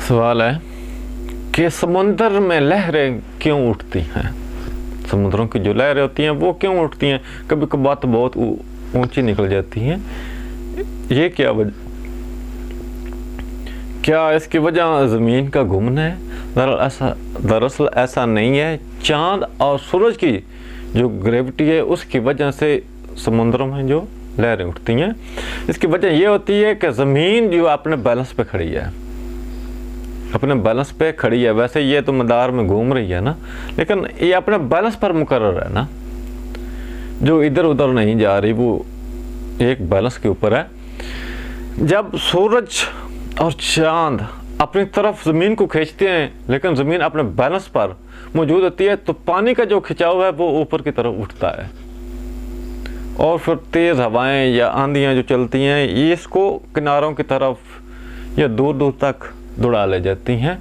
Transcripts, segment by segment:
सवाल है कि समुद्र में लहरें क्यों उठती हैं। समुद्रों की जो लहरें होती हैं वो क्यों उठती हैं, कभी कभार तो बहुत ऊंची निकल जाती हैं। ये क्या वजह, क्या इसकी वजह ज़मीन का घूमना है? दरअसल ऐसा नहीं है। चांद और सूरज की जो ग्रेविटी है उसकी वजह से समुद्रों में जो लहरें उठती हैं। इसकी वजह ये होती है कि ज़मीन जो अपने बैलेंस पे खड़ी है, अपने बैलेंस पे खड़ी है। वैसे ये तो मदार में घूम रही है ना, लेकिन ये अपने बैलेंस पर मुकर्रर है ना, जो इधर उधर नहीं जा रही, वो एक बैलेंस के ऊपर है। जब सूरज और चांद अपनी तरफ ज़मीन को खींचते हैं लेकिन ज़मीन अपने बैलेंस पर मौजूद होती है, तो पानी का जो खिंचाव है वो ऊपर की तरफ उठता है और फिर तेज़ हवाएं या आंधियां जो चलती हैं ये इसको किनारों की तरफ या दूर दूर तक दौड़ा ले जाती हैं।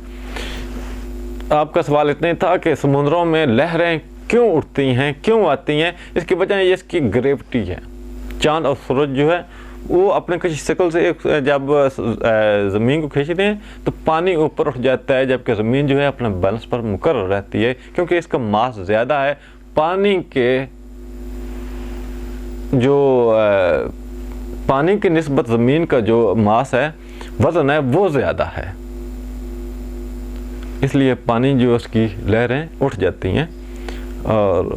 आपका सवाल इतना ही था कि समुद्रों में लहरें क्यों उठती हैं, क्यों आती हैं। इसकी वजह ये इसकी ग्रेविटी है। चांद और सूरज जो है वो अपने किसी शक्ल से जब ज़मीन को खींचते हैं तो पानी ऊपर उठ जाता है, जबकि ज़मीन जो है अपने बैलेंस पर मुकर्रर रहती है, क्योंकि इसका मास ज़्यादा है। पानी की निस्बत ज़मीन का जो मास है, वज़न है, वो ज़्यादा है, इसलिए पानी जो उसकी लहरें उठ जाती हैं। और